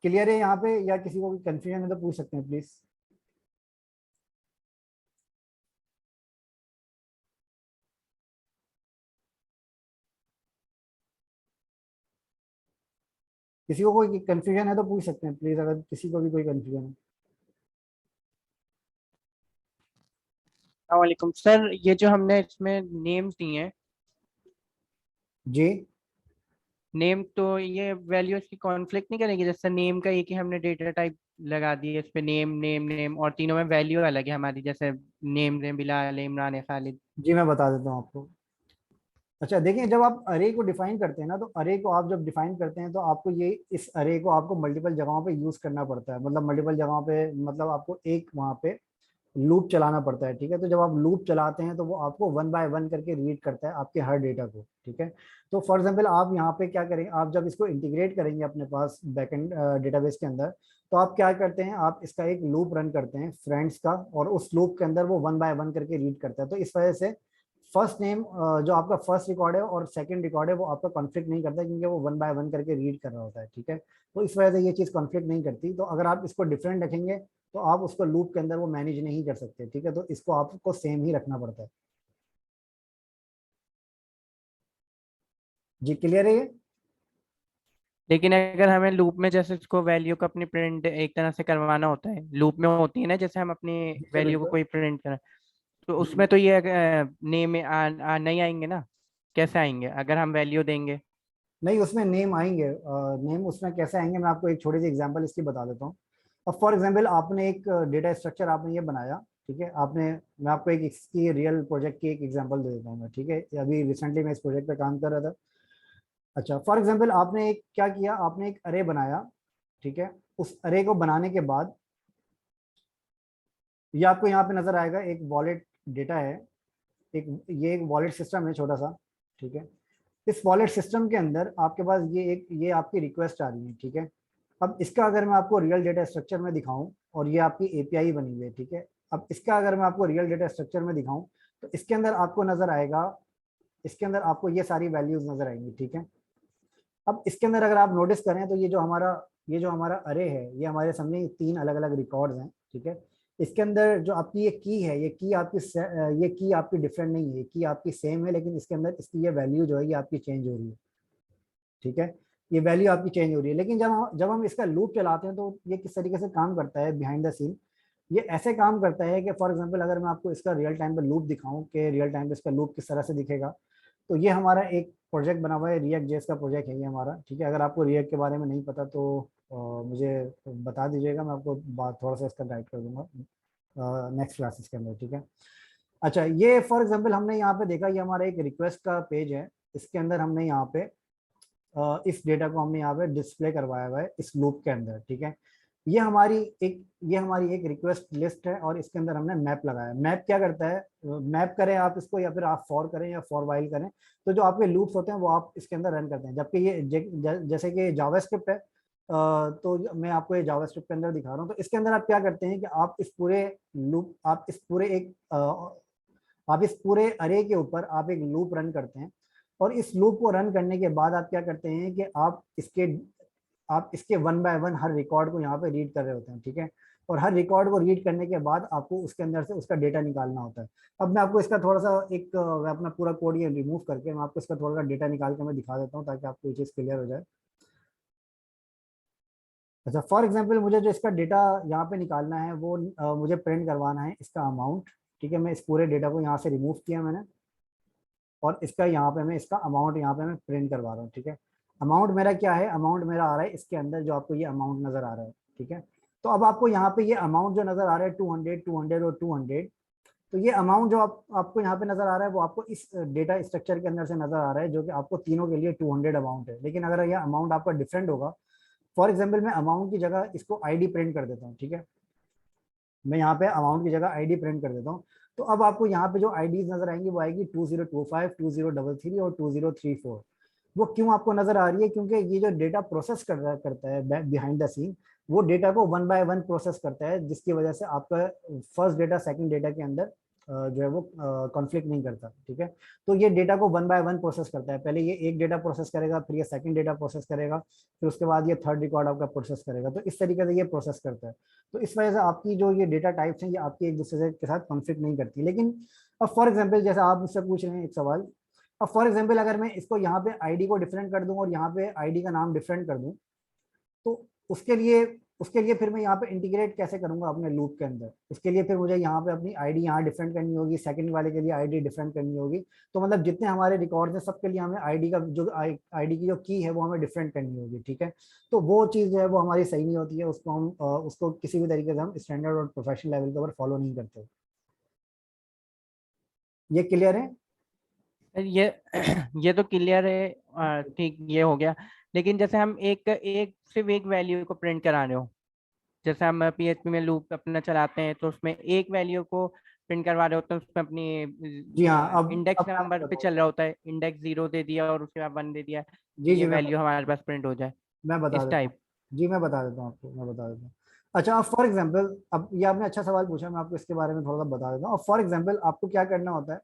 क्लियर है यहाँ पे, या किसी को भी कंफ्यूजन है तो पूछ सकते हैं प्लीज। किसी को कोई कंफ्यूजन है तो पूछ सकते हैं प्लीज, अगर किसी को भी कोई कंफ्यूजन है। वालेकुम सर, ये जो हमने इसमें नेम्स दिए हैं, जी, नेम तो ये वैल्यूज की कॉन्फ्लिक्ट नहीं करेंगे? जैसे नेम का ये कि हमने डेटा टाइप लगा दी है, इस पे नेम नेम नेम, और तीनों में वैल्यू अलग है हमारी, जैसे नेम नेम बिलाल इमरान है खालिद। जी मैं बता देता हूँ आपको। अच्छा देखिए, जब आप अरे को डिफाइन करते हैं ना, तो अरे को आप जब डिफाइन करते हैं तो आपको ये इस अरे को आपको मल्टीपल जगहों पे यूज करना पड़ता है, मतलब मल्टीपल जगहों पे, मतलब आपको एक वहाँ पे लूप चलाना पड़ता है, ठीक है। तो जब आप लूप चलाते हैं तो वो आपको वन बाय वन करके रीड करता है आपके हर डेटा को, ठीक है। तो फॉर एग्जांपल आप यहाँ पे क्या करेंगे, आप जब इसको इंटीग्रेट करेंगे अपने पास बैकएंड डेटाबेस के अंदर, तो आप क्या करते हैं, आप इसका एक लूप रन करते हैं फ्रेंड्स का, और उस लूप के अंदर वो वन बाय वन करके रीड करता है। तो इस वजह से फर्स्ट नेम जो आपका फर्स्ट रिकॉर्ड है और सेकंड रिकॉर्ड है, वो आपका कॉन्फ्लिक्ट नहीं करता, क्योंकि वो वन बाय वन करके रीड कर रहा होता है, ठीक है। तो इस वजह से ये चीज़ कॉन्फ्लिक्ट नहीं करती। तो अगर आप इसको डिफरेंट रखेंगे तो आप उसको लूप के अंदर वो मैनेज नहीं कर सकते, ठीक है। तो इसको आपको सेम ही रखना पड़ता है। जी क्लियर है ये? लेकिन अगर हमें लूप में जैसे इसको वैल्यू को अपनी प्रिंट एक तरह से करवाना होता है, लूप में होती है ना, जैसे हम अपनी बिल्कुल वैल्यू को बिल्कुल। कोई प्रिंट करें, तो उसमें तो ये नेम नहीं आएंगे ना, कैसे आएंगे अगर हम वैल्यू देंगे? नहीं, उसमें नेम आएंगे। नेम उसमें कैसे आएंगे, मैं आपको एक छोटी सी एग्जांपल इसकी बता देता हूँ। अब फॉर एग्जांपल आपने एक डेटा स्ट्रक्चर आपने ये बनाया, ठीक है, आपने, मैं आपको एक इसकी रियल प्रोजेक्ट की एक एग्जांपल दे देता हूँ मैं, ठीक है, अभी रिसेंटली मैं इस प्रोजेक्ट पे काम कर रहा था। अच्छा, फॉर एग्जांपल आपने एक क्या किया, आपने एक अरे बनाया, ठीक है। उस अरे को बनाने के बाद ये आपको यहाँ पे नजर आएगा एक वॉलेट डेटा है, एक, ये एक वॉलेट सिस्टम है छोटा सा, ठीक है। इस वॉलेट सिस्टम के अंदर आपके पास ये आपकी रिक्वेस्ट आ रही है, ठीक है। अब इसका अगर मैं आपको रियल डेटा स्ट्रक्चर में दिखाऊं, और ये आपकी एपीआई बनी हुई है, ठीक है। अब इसका अगर मैं आपको रियल डेटा स्ट्रक्चर में दिखाऊं, तो इसके अंदर आपको नजर आएगा, इसके अंदर आपको ये सारी वैल्यूज नजर आएंगी, ठीक है। अब इसके अंदर अगर आप नोटिस करें तो ये जो हमारा अरे है, ये हमारे सामने तीन अलग अलग रिकॉर्ड्स हैं, ठीक है। इसके अंदर जो आपकी ये की है, ये की आपकी डिफरेंट नहीं है, की आपकी सेम है, लेकिन इसके अंदर इसकी ये वैल्यू जो है ये आपकी चेंज हो रही है, ठीक है। ये वैल्यू आपकी चेंज हो रही है, लेकिन जब हम इसका लूप चलाते हैं तो ये किस तरीके से काम करता है बिहाइंड द सीन। ये ऐसे काम करता है कि फॉर एग्जांपल अगर मैं आपको इसका रियल टाइम पे लूप दिखाऊं कि रियल टाइम पे इसका लूप किस तरह से दिखेगा, तो ये हमारा एक प्रोजेक्ट बना हुआ है, रिएक्ट जेएस का प्रोजेक्ट है ये हमारा, ठीक है। अगर आपको रिएक्ट के बारे में नहीं पता तो मुझे बता दीजिएगा, मैं आपको बात थोड़ा सा इसका गाइड कर दूंगा नेक्स्ट क्लासेस के अंदर, ठीक है। अच्छा, ये फॉर एग्जांपल हमने यहाँ पे देखा, ये हमारा एक रिक्वेस्ट का पेज है, इसके अंदर हमने यहाँ पे इस डेटा को हमने यहाँ पे डिस्प्ले करवाया हुआ है इस लूप के अंदर, ठीक है। ये हमारी एक रिक्वेस्ट लिस्ट है, और इसके अंदर हमने मैप लगाया। मैप क्या करता है, मैप करें आप इसको, या फिर आप फॉर करें या फॉर वाइल करें, तो जो आपके लूप्स होते हैं वो आप इसके अंदर रन करते हैं। जबकि जैसे कि जावास्क्रिप्ट है, तो मैं आपको ये जावास्क्रिप्ट के अंदर दिखा रहा हूँ। तो इसके अंदर आप क्या करते हैं कि आप इस पूरे अरे के ऊपर आप एक लूप रन करते हैं, और इस लूप को रन करने के बाद आप क्या करते हैं कि आप इसके one by one her record को यहाँ पे रीड कर रहे होते हैं, ठीक है। और हर रिकॉर्ड को रीड करने के बाद आपको उसके अंदर से उसका डेटा निकालना होता है। अब मैं आपको इसका थोड़ा सा मैं अपना पूरा कोड ये रिमूव करके मैं आपको इसका थोड़ा सा डेटा निकाल के मैं दिखा देता हूँ, ताकि आपको ये चीज़ क्लियर हो जाए। अच्छा, फॉर एग्जाम्पल मुझे जो इसका डेटा यहाँ पे निकालना है वो मुझे प्रिंट करवाना है इसका अमाउंट, ठीक है। मैं इस पूरे डेटा को यहाँ से रिमूव किया मैंने, और इसका यहाँ पे मैं इसका अमाउंट यहाँ पे मैं प्रिंट करवा रहा हूँ, ठीक है। अमाउंट मेरा क्या है, अमाउंट मेरा आ रहा है इसके अंदर, जो आपको ये अमाउंट नजर आ रहा है, ठीक है। तो अब आपको यहाँ पे ये अमाउंट जो नजर आ रहा है 200 200 और 200, तो ये अमाउंट जो आपको यहाँ पे नजर आ रहा है वो आपको इस डेटा स्ट्रक्चर के अंदर से नजर आ रहा है, जो कि आपको तीनों के लिए 200 अमाउंट है। लेकिन अगर यह अमाउंट आपका डिफरेंट होगा, फॉर एग्जाम्पल मैं अमाउंट की जगह इसको आईडी प्रिंट कर देता हूँ, ठीक है। मैं यहाँ पे अमाउंट की जगह आईडी प्रिंट कर देता हूँ। तो अब आपको यहाँ पे जो आईडीज नजर आएंगी वो आएगी 2025 2033 और 2034। वो क्यों आपको नजर आ रही है, क्योंकि ये जो डेटा प्रोसेस करता है बिहाइंड द सीन, वो डेटा को वन बाय वन प्रोसेस करता है, जिसकी वजह से आपका फर्स्ट डेटा सेकंड डेटा के अंदर जो है वो कॉन्फ्लिक्ट नहीं करता, ठीक है। तो ये डेटा को वन बाय वन प्रोसेस करता है। पहले ये एक डेटा प्रोसेस करेगा, फिर ये सेकंड डेटा प्रोसेस करेगा, फिर उसके बाद ये थर्ड रिकॉर्ड आपका प्रोसेस करेगा। तो इस तरीके से ये प्रोसेस करता है। तो इस वजह से आपकी जो ये डेटा टाइप्स हैं ये आपकी एक दूसरे के साथ कॉन्फ्लिक्ट नहीं करती। लेकिन अब फॉर एग्जाम्पल जैसे आप मुझसे पूछ रहे हैं एक सवाल, अब फॉर एग्जाम्पल अगर मैं इसको यहाँ पे आईडी को डिफरेंट कर दूं और यहाँ पे आईडी का नाम डिफरेंट कर दूं, तो उसके लिए फिर मैं यहाँ पे इंटीग्रेट कैसे करूंगा अपने लूप के अंदर। उसके लिए फिर मुझे यहाँ पे अपनी आईडी यहाँ डिफरेंट करनी होगी, सेकंड वाले के लिए आईडी डिफरेंट करनी होगी। तो मतलब जितने हमारे रिकॉर्ड्स हैं सबके लिए हमें आईडी का जो आईडी की जो की है वो हमें डिफरेंट करनी होगी, ठीक है। तो वो चीज़ जो है वो हमारी सही नहीं होती है, उसको हम उसको किसी भी तरीके से हम स्टैंडर्ड और प्रोफेशनल लेवल के ऊपर फॉलो नहीं करते। ये क्लियर है? ये ये तो क्लियर है, ठीक, ये हो गया। लेकिन जैसे हम एक एक सिर्फ एक वैल्यू को प्रिंट करा रहे हो, जैसे हम पीएचपी में लूप अपना चलाते हैं तो उसमें एक वैल्यू को प्रिंट करवा रहे होते हैं, उसमें अपनी जी हाँ। अब इंडेक्स मैं आपको नंबर पे बताता चल रहा होता है, इंडेक्स 0 दे दिया और उसके बाद 1 दे दिया जी कि जी ये वैल्यू हमारे पास प्रिंट हो जाए, मैं बता इस देता हूँ। टाइप। जी मैं बता देता हूँ आपको, मैं बता देता हूँ। अच्छा, अब फॉर एग्जांपल, अब ये आपने अच्छा सवाल पूछा, मैं आपको इसके बारे में थोड़ा सा बता देता हूँ। अब फॉर एग्जांपल आपको क्या करना होता है,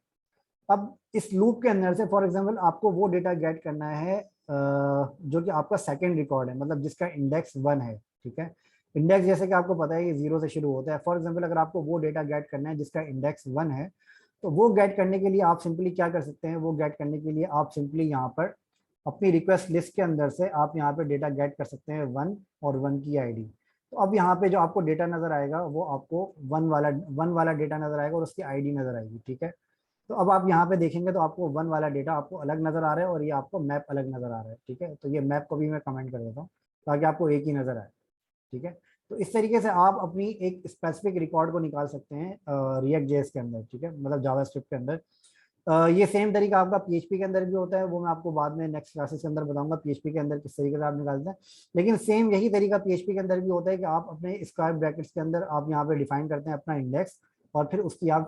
अब इस लूप के अंदर से फॉर एग्जांपल आपको वो डेटा गेट करना है जो कि आपका सेकंड रिकॉर्ड है, मतलब जिसका इंडेक्स 1 है, ठीक है। इंडेक्स जैसे कि आपको पता है कि 0 से शुरू होता है। फॉर एग्जांपल अगर आपको वो डेटा गेट करना है जिसका इंडेक्स 1 है, तो वो गेट करने के लिए आप सिंपली क्या कर सकते हैं, वो गेट करने के लिए आप सिंपली यहाँ पर अपनी रिक्वेस्ट लिस्ट के अंदर से आप यहाँ पे डेटा गेट कर सकते हैं 1 और 1 की आईडी। तो अब यहाँ पे जो आपको डेटा नजर आएगा वो आपको वन वाला डेटा नजर आएगा और उसकी आईडी नजर आएगी, ठीक है। तो अब आप यहाँ पे देखेंगे तो आपको वन वाला डेटा आपको अलग नजर आ रहा है और ये आपको मैप अलग नजर आ रहा है, ठीक है। तो ये मैप को भी मैं कमेंट कर देता हूँ ताकि आपको एक ही नजर आए, ठीक है। तो इस तरीके से आप अपनी एक स्पेसिफिक रिकॉर्ड को निकाल सकते हैं रिएक्ट जेएस के अंदर, ठीक है, मतलब जावास्क्रिप्ट के अंदर। ये सेम तरीका आपका पीएचपी के अंदर भी होता है, वो मैं आपको बाद में नेक्स्ट क्लासेस के अंदर बताऊंगा पीएचपी के अंदर किस तरीके से आप निकालते हैं। लेकिन सेम यही तरीका पीएचपी के अंदर भी होता है कि आप अपने स्क्वायर ब्रैकेट्स के अंदर आप यहाँ पे डिफाइन करते हैं अपना इंडेक्स और फिर उसकी आप